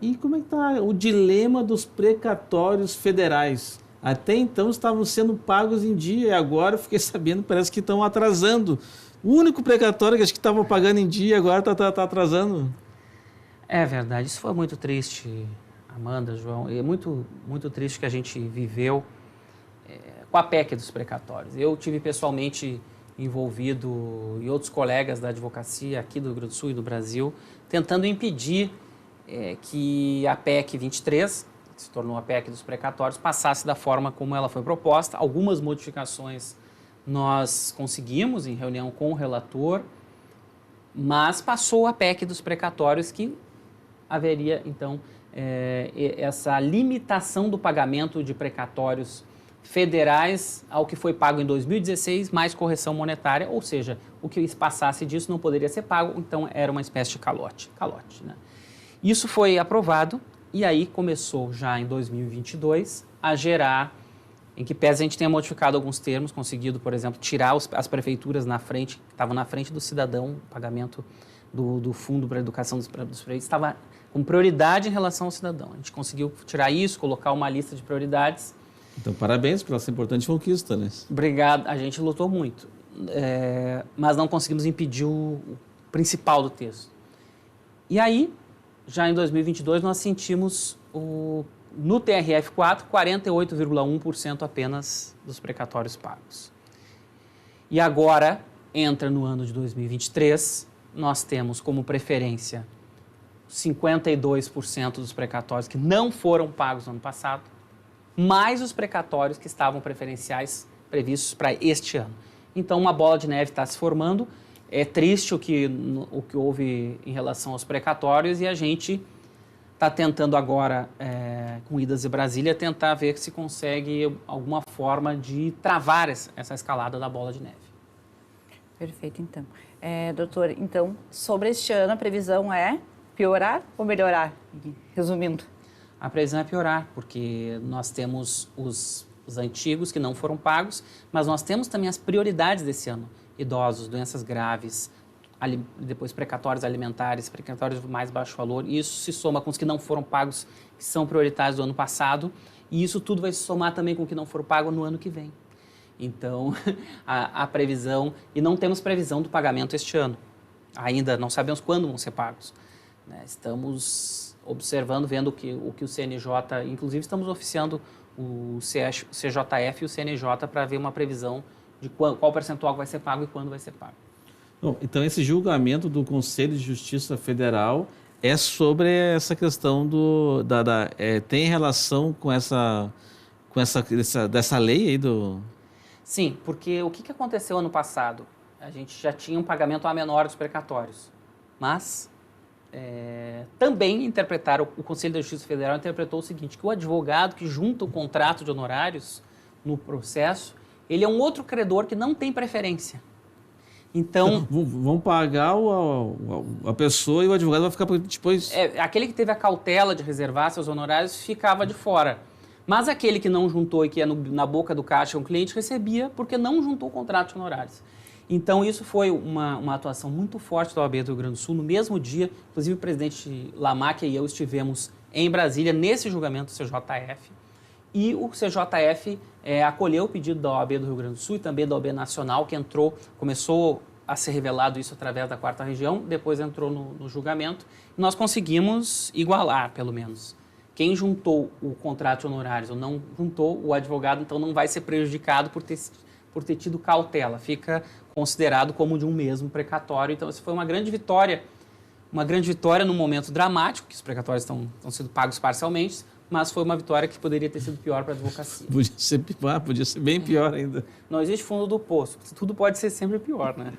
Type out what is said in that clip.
E como é que está o dilema dos precatórios federais? Até então estavam sendo pagos em dia e agora eu fiquei sabendo, parece que estão atrasando. O único precatório que acho que estavam pagando em dia agora está atrasando. É verdade, isso foi muito triste, Amanda, João, e é muito, muito triste que a gente viveu com a PEC dos precatórios. Eu tive pessoalmente envolvido e outros colegas da advocacia aqui do Rio Grande do Sul e do Brasil, tentando impedir que a PEC 23, que se tornou a PEC dos precatórios, passasse da forma como ela foi proposta. Algumas modificações nós conseguimos em reunião com o relator, mas passou a PEC dos precatórios que haveria, então, essa limitação do pagamento de precatórios federais ao que foi pago em 2016, mais correção monetária, ou seja, o que passasse disso não poderia ser pago, então era uma espécie de calote, né? Isso foi aprovado e aí começou já em 2022 a gerar, em que pese a gente tenha modificado alguns termos, conseguido, por exemplo, tirar as prefeituras na frente, que estavam na frente do cidadão, o pagamento do Fundo para a Educação dos Prefeitos estava com prioridade em relação ao cidadão. A gente conseguiu tirar isso, colocar uma lista de prioridades. Então, parabéns pela essa importante conquista, né? Obrigado, a gente lutou muito, mas não conseguimos impedir o principal do texto. E aí, já em 2022, nós sentimos no TRF4, 48,1% apenas dos precatórios pagos. E agora, entra no ano de 2023, nós temos como preferência 52% dos precatórios que não foram pagos no ano passado, mais os precatórios que estavam preferenciais previstos para este ano. Então, uma bola de neve está se formando. É triste o que houve em relação aos precatórios e a gente está tentando agora, com Idas e Brasília, tentar ver se consegue alguma forma de travar essa escalada da bola de neve. Perfeito, então. Doutor, então, sobre este ano, a previsão é piorar ou melhorar? Resumindo. A previsão é piorar, porque nós temos os antigos que não foram pagos, mas nós temos também as prioridades desse ano. Idosos, doenças graves, depois precatórios alimentares, precatórios de mais baixo valor. Isso se soma com os que não foram pagos, que são prioritários do ano passado, e isso tudo vai se somar também com o que não for pago no ano que vem. Então, a previsão, e não temos previsão do pagamento este ano. Ainda não sabemos quando vão ser pagos, né? Estamos observando, vendo o que o CNJ, inclusive estamos oficiando o CJF e o CNJ para ver uma previsão de qual percentual vai ser pago e quando vai ser pago. Bom, então, esse julgamento do Conselho de Justiça Federal é sobre essa questão tem relação com dessa lei aí do... Sim, porque o que aconteceu ano passado? A gente já tinha um pagamento a menor dos precatórios, mas também o Conselho da Justiça Federal interpretou o seguinte, que o advogado que junta o contrato de honorários no processo, ele é um outro credor que não tem preferência. Então, vão pagar a pessoa e o advogado vai ficar depois... Aquele que teve a cautela de reservar seus honorários ficava de fora. Mas aquele que não juntou e que é na boca do caixa um cliente recebia porque não juntou o contrato de honorários. Então, isso foi uma atuação muito forte da OAB do Rio Grande do Sul. No mesmo dia, inclusive o presidente Lamáquia e eu estivemos em Brasília nesse julgamento do CJF. E o CJF acolheu o pedido da OAB do Rio Grande do Sul e também da OAB Nacional, que começou a ser revelado isso através da 4ª Região, depois entrou no julgamento. E nós conseguimos igualar, pelo menos. Quem juntou o contrato de honorários ou não juntou, o advogado, então, não vai ser prejudicado por ter tido cautela. Fica considerado como de um mesmo precatório. Então, isso foi uma grande vitória num momento dramático, que os precatórios estão sendo pagos parcialmente, mas foi uma vitória que poderia ter sido pior para a advocacia. Podia ser bem pior ainda. Não existe fundo do poço. Tudo pode ser sempre pior, né?